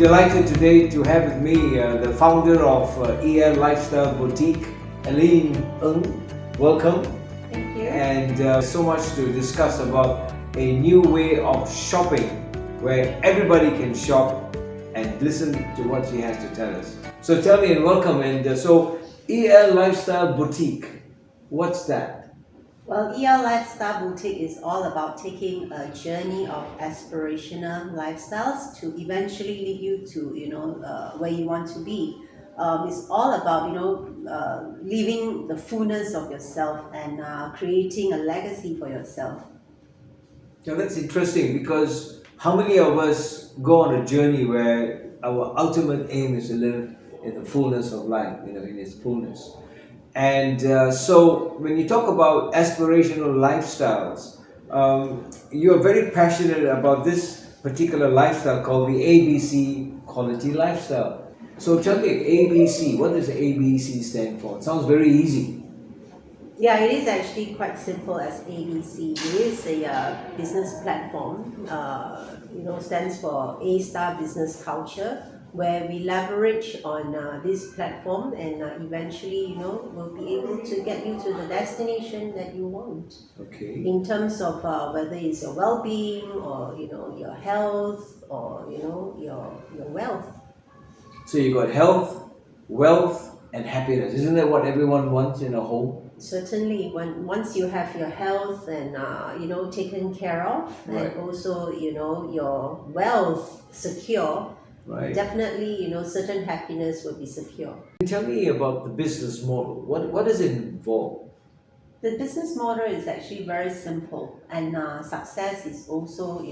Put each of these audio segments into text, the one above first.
delighted today to have with me the founder of ENER Lifestyle Boutique, Eleen Ng. Welcome. Thank you. And so much to discuss about a new way of shopping where everybody can shop and listen to what she has to tell us. So tell me and welcome. And so ENER Lifestyle Boutique, what's that? Well, ENER Lifestyle Boutique is all about taking a journey of aspirational lifestyles to eventually lead you to, where you want to be. It's all about, living the fullness of yourself and creating a legacy for yourself. Now that's interesting, because how many of us go on a journey where our ultimate aim is to live in the fullness of life, in its fullness. And so when you talk about aspirational lifestyles, you're very passionate about this particular lifestyle called the ABC Quality Lifestyle. So tell me, ABC, what does ABC stand for? It sounds very easy. Yeah, it is actually quite simple as ABC. It is a business platform, stands for A-Star Business Culture, where we leverage on this platform and eventually, we'll be able to get you to the destination that you want. Okay. In terms of whether it's your well-being or, your health or, your wealth. So you got health, wealth, and happiness. Isn't that what everyone wants in a home? Certainly, once you have your health and taken care of, right. And also your wealth secure, right. Definitely certain happiness will be secure. Tell me about the business model. What does it involve? The business model is actually very simple, and success is also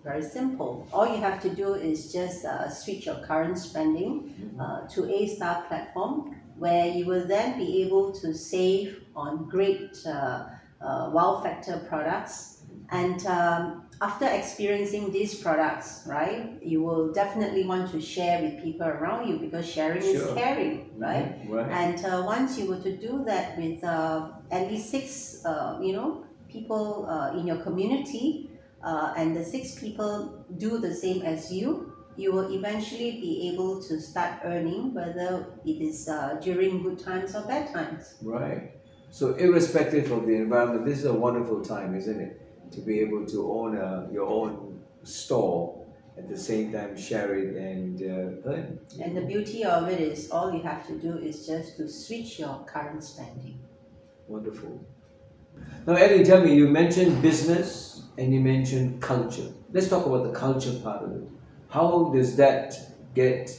very simple. All you have to do is just switch your current spending to A-Star platform, where you will then be able to save on great wow factor products. And after experiencing these products, right, you will definitely want to share with people around you, because sharing is caring, right? Right. And once you were to do that with at least 6 people in your community, and the 6 people do the same as you will eventually be able to start earning, whether it is during good times or bad times. Right. So irrespective of the environment, this is a wonderful time, isn't it? To be able to own your own store, at the same time share it and earn. And the beauty of it is, all you have to do is just to switch your current spending. Wonderful. Now, Eddie, tell me, you mentioned business and you mentioned culture. Let's talk about the culture part of it. How does that get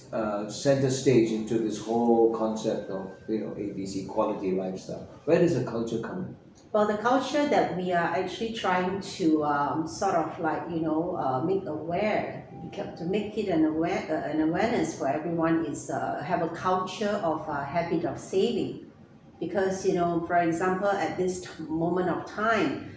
center stage into this whole concept of ABC Quality Lifestyle? Where does the culture come in? Well, the culture that we are actually trying to make aware, to make it an awareness for everyone, is have a culture of habit of saving. Because for example, at this moment of time,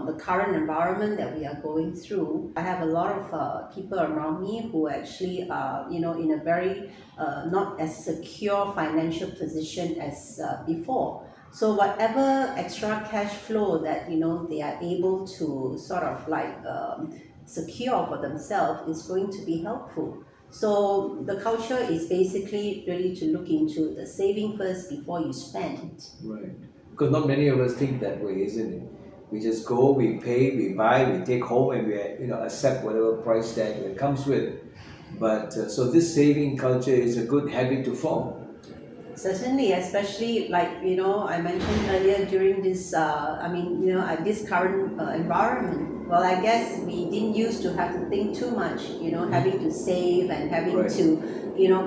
the current environment that we are going through, I have a lot of people around me who actually are in a very not as secure financial position as before. So whatever extra cash flow that they are able to sort of secure for themselves is going to be helpful. So the culture is basically really to look into the saving first before you spend. Right. Because not many of us think that way, isn't it? We just go, we pay, we buy, we take home, and we accept whatever price tag that comes with it. But so this saving culture is a good habit to form. Certainly, especially I mentioned earlier, during this this current environment. Well, I guess we didn't used to have to think too much, having to save and having right. to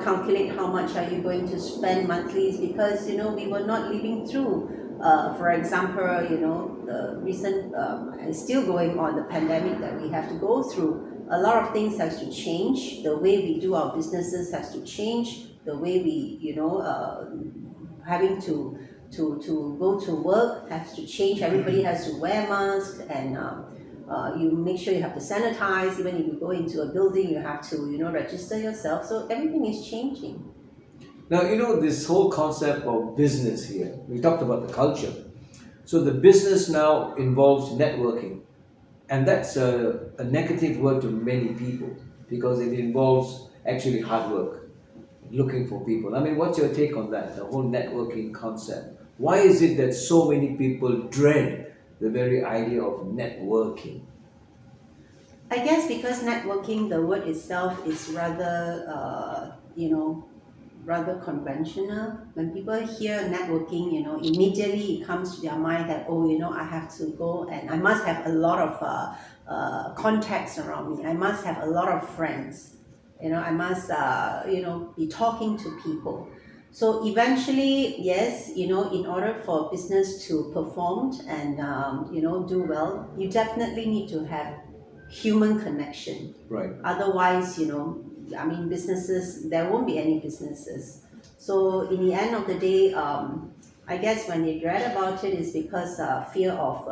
calculate how much are you going to spend monthly, because we were not living through for example, the recent still going on, the pandemic that we have to go through. A lot of things has to change. The way we do our businesses has to change. The way we, having to go to work has to change. Everybody has to wear masks, and you make sure you have to sanitize. Even if you go into a building, you have to, register yourself. So everything is changing. Now, this whole concept of business here, we talked about the culture. So the business now involves networking. And that's a negative word to many people, because it involves actually hard work, looking for people. I mean, what's your take on that, the whole networking concept? Why is it that so many people dread the very idea of networking? I guess because networking, the word itself is rather, rather conventional. When people hear networking, immediately it comes to their mind that, oh, I have to go and I must have a lot of contacts around me. I must have a lot of friends. I must, be talking to people. So eventually, yes, in order for business to perform and, do well, you definitely need to have human connection. Right. Otherwise, businesses, there won't be any businesses. So in the end of the day, I guess when they dread about it is because fear of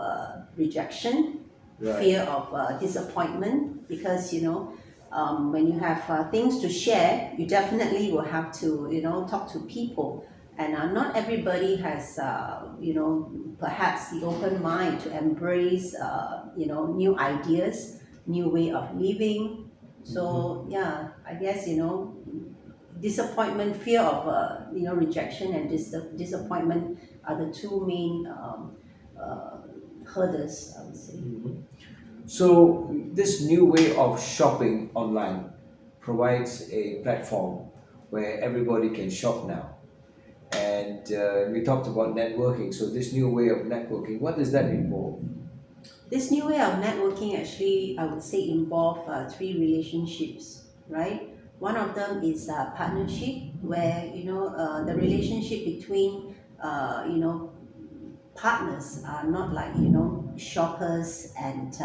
rejection, Right. fear of disappointment, because when you have things to share, you definitely will have to talk to people, and not everybody has perhaps the open mind to embrace new ideas, new way of living. So yeah, I guess disappointment, fear of rejection, and disappointment are the two main uh, hurdles, I would say. So, this new way of shopping online provides a platform where everybody can shop now. And we talked about networking. So, this new way of networking, what does that involve? This new way of networking actually, I would say, involve three relationships, right? One of them is partnership, where the relationship between partners are not like shoppers and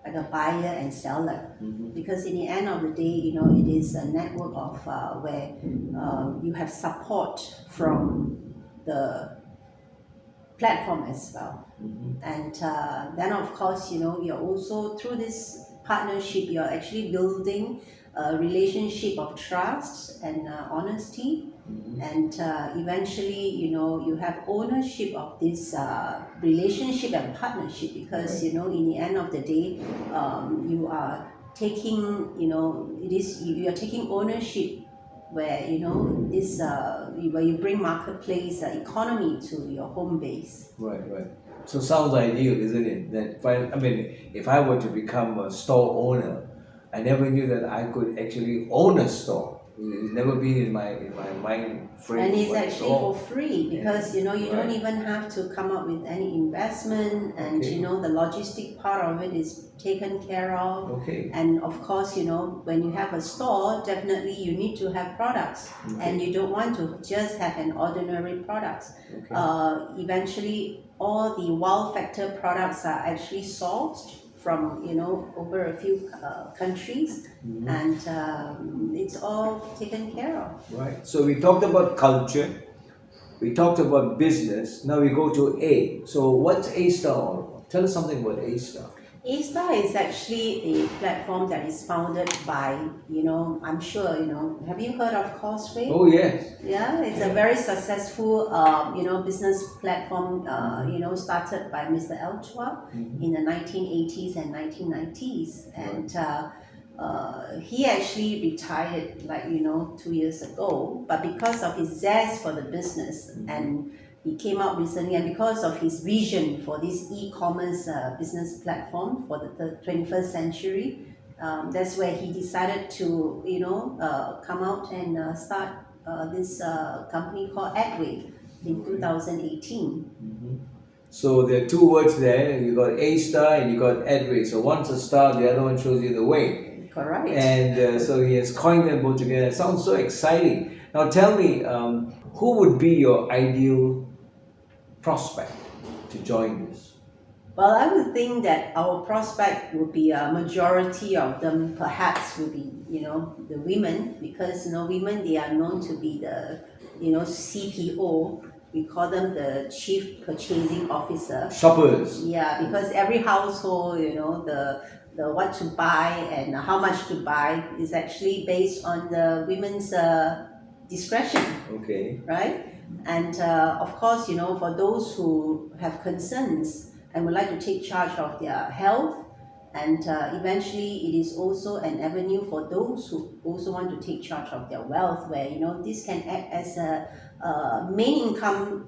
like a buyer and seller, because in the end of the day, it is a network of where you have support from the platform as well. And then of course, you're also through this partnership, you're actually building a relationship of trust and honesty, and eventually, you have ownership of this relationship and partnership, because in the end of the day, you are taking, it is you are taking ownership, where this where you bring marketplace economy to your home base. Right, right. So sounds ideal, isn't it? That if I were to become a store owner, I never knew that I could actually own a store. It's never been in my mind frame. And it's what actually all. for free, because you don't Right. even have to come up with any investment, and Okay. the logistic part of it is taken care of. Okay. And of course, when you have a store, definitely you need to have products, and you don't want to just have an ordinary products. Okay. Eventually, all the wow factor products are actually sourced from over a few countries, and it's all taken care of. Right. So we talked about culture, we talked about business. Now we go to A. So what's A Star all about? Tell us something about A Star. A-Star is actually a platform that is founded by, I'm sure, have you heard of Causeway? Oh yes. Yeah, it's a very successful, business platform, started by Mr. El Chua in the 1980s and 1990s. And he actually retired 2 years ago, but because of his zest for the business, and he came out recently, and because of his vision for this e-commerce business platform for the 21st century, that's where he decided to come out and start this company called Adway in 2018. So there are two words there. You got A Star and you got Edway. So one's a star, the other one shows you the way. Correct. And so he has coined them both together. It sounds so exciting. Now tell me, who would be your ideal prospect to join this? Well, I would think that our prospect would be a majority of them perhaps would be, the women, because, women, they are known to be the, CPO. We call them the Chief Purchasing Officer. Shoppers. Yeah, because every household, the what to buy and how much to buy is actually based on the women's discretion. Okay. Right? And of course, for those who have concerns and would like to take charge of their health and eventually it is also an avenue for those who also want to take charge of their wealth, where this can act as a main income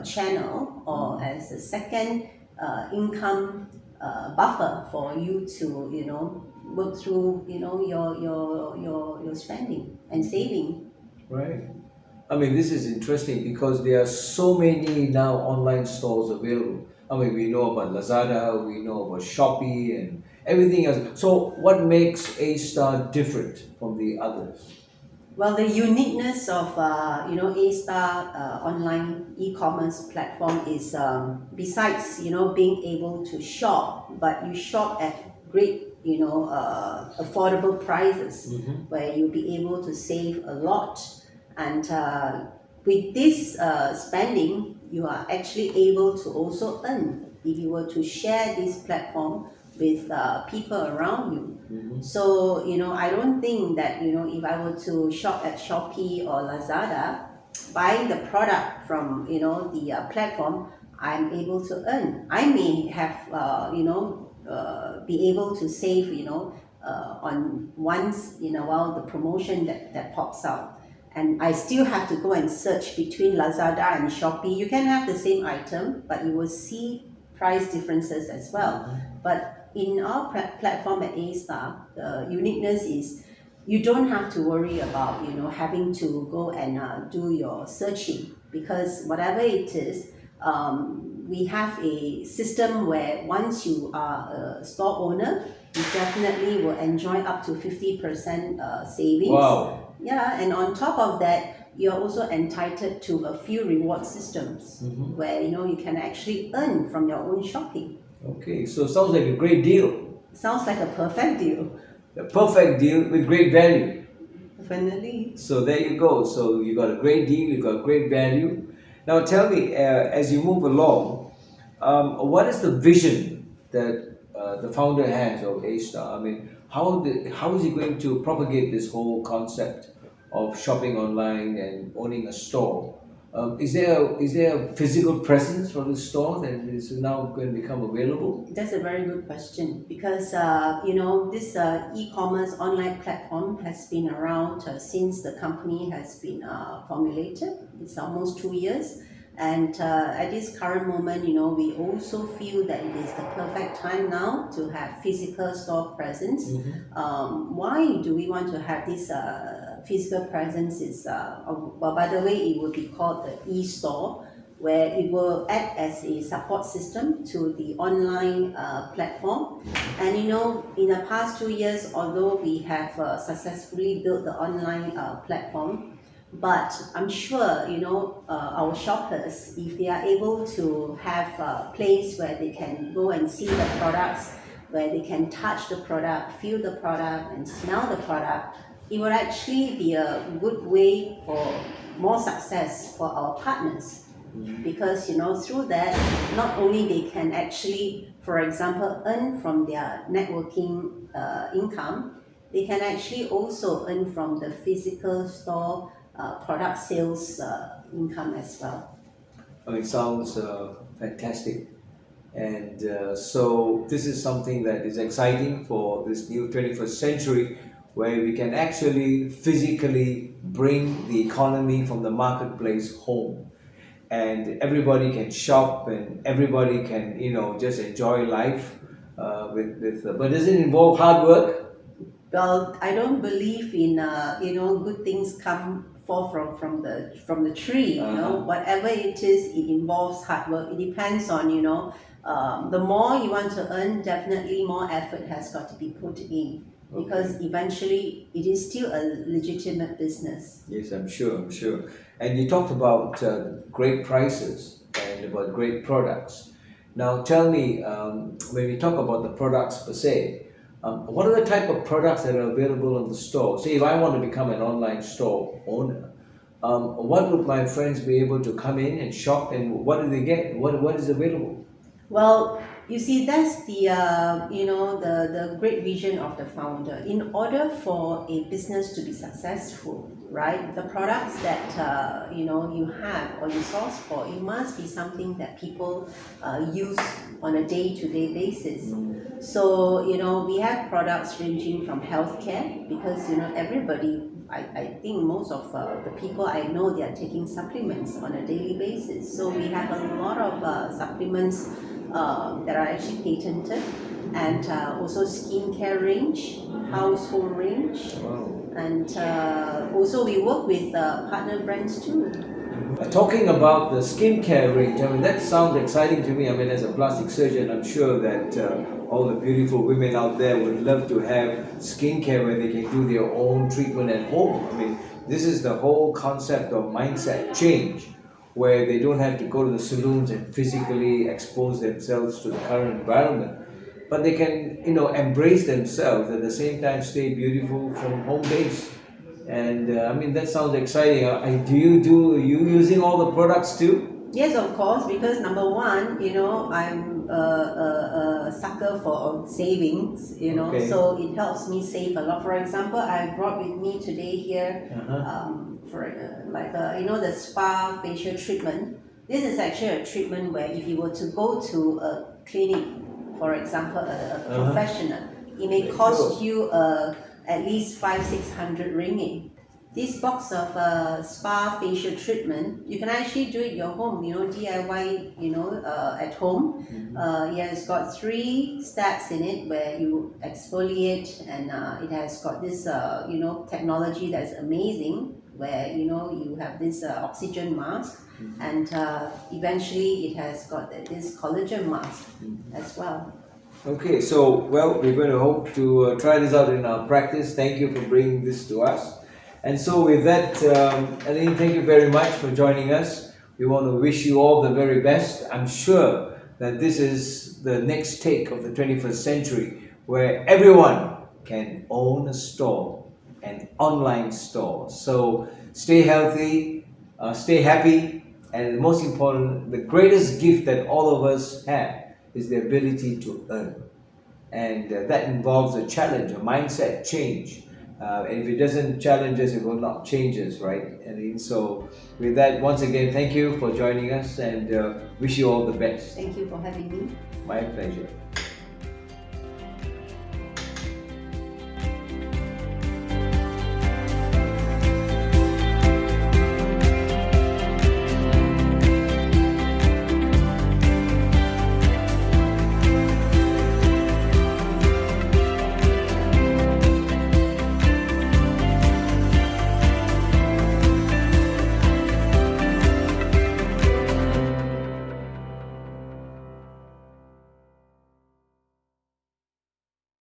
channel, or as a second income buffer for you to work through your spending and saving. Right. I mean, this is interesting because there are so many now online stores available. I mean, we know about Lazada, we know about Shopee, and everything else. So, what makes A Star different from the others? Well, the uniqueness of A-Star online e-commerce platform is, besides being able to shop, but you shop at great affordable prices, where you'll be able to save a lot, and with this spending, you are actually able to also earn if you were to share this platform with people around you. So, I don't think that, if I were to shop at Shopee or Lazada, buying the product from, the platform, I'm able to earn. I may have, be able to save, on once in a while the promotion that pops out. And I still have to go and search between Lazada and Shopee. You can have the same item, but you will see price differences as well. But in our platform at A-Star, the uniqueness is you don't have to worry about having to go and do your searching, because whatever it is, we have a system where once you are a store owner, you definitely will enjoy up to 50% savings. Wow. Yeah, and on top of that, you're also entitled to a few reward systems where you can actually earn from your own shopping. Okay, so sounds like a great deal. Sounds like a perfect deal. A perfect deal with great value. Definitely. So there you go. So you got a great deal, you got great value. Now tell me, as you move along, what is the vision that the founder has of A-Star? I mean, how is he going to propagate this whole concept of shopping online and owning a store? Is there a physical presence for the store that is now going to become available? That's a very good question, because this e-commerce online platform has been around since the company has been formulated. It's almost 2 years, and at this current moment, we also feel that it is the perfect time now to have physical store presence. Why do we want to have this physical presence? Is well, by the way, it will be called the e-store, where it will act as a support system to the online platform. And in the past 2 years, although we have successfully built the online platform, but I'm sure our shoppers, if they are able to have a place where they can go and see the products, where they can touch the product, feel the product, and smell the product, it will actually be a good way for more success for our partners. Because through that, not only they can actually, for example, earn from their networking income, they can actually also earn from the physical store product sales income as well. I mean, it sounds fantastic. And so this is something that is exciting for this new 21st century, where we can actually physically bring the economy from the marketplace home. And everybody can shop and everybody can, just enjoy life but does it involve hard work? Well, I don't believe in good things come fall from the tree. Whatever it is, it involves hard work. It depends on the more you want to earn, definitely more effort has got to be put in, because eventually it is still a legitimate business. Yes, I'm sure. And you talked about great prices and about great products. Now tell me, when we talk about the products per se, what are the type of products that are available in the store? Say if I want to become an online store owner, what would my friends be able to come in and shop, and what do they get? What is available? Well, you see, that's the the great vision of the founder. In order for a business to be successful, right? The products that you have or you source for, it must be something that people use on a day-to-day basis. So we have products ranging from healthcare, because everybody, I think most of the people I know, they are taking supplements on a daily basis. So we have a lot of supplements that are actually patented, and also skincare range, household range. Wow. And also we work with partner brands too. Talking about the skincare range, I mean, that sounds exciting to me. I mean, as a plastic surgeon, I'm sure that all the beautiful women out there would love to have skincare where they can do their own treatment at home. I mean, this is the whole concept of mindset change, where they don't have to go to the salons and physically expose themselves to the current environment, but they can, embrace themselves at the same time, stay beautiful from home base. And I mean, that sounds exciting. Are you using all the products too? Yes, of course, because number one, I'm a sucker for savings, Okay. so it helps me save a lot. For example, I brought with me today here for the spa facial treatment. This is actually a treatment where if you were to go to a clinic, for example, a professional, it may cost you at least 500-600 ringgit. This box of spa facial treatment, you can actually do it at your home, DIY, at home. It's got 3 steps in it where you exfoliate, and it has got this, technology that's amazing, where, you have this oxygen mask, and eventually it has got this collagen mask as well. Okay, so we're going to hope to try this out in our practice. Thank you for bringing this to us. And so with that, Eleen, thank you very much for joining us. We want to wish you all the very best. I'm sure that this is the next take of the 21st century, where everyone can own a store, an online store. So stay healthy, stay happy, and most important, the greatest gift that all of us have is the ability to earn. And that involves a challenge, a mindset change. And if it doesn't challenge us, it will not change us, right? And so with that, once again, thank you for joining us, and wish you all the best. Thank you for having me. My pleasure.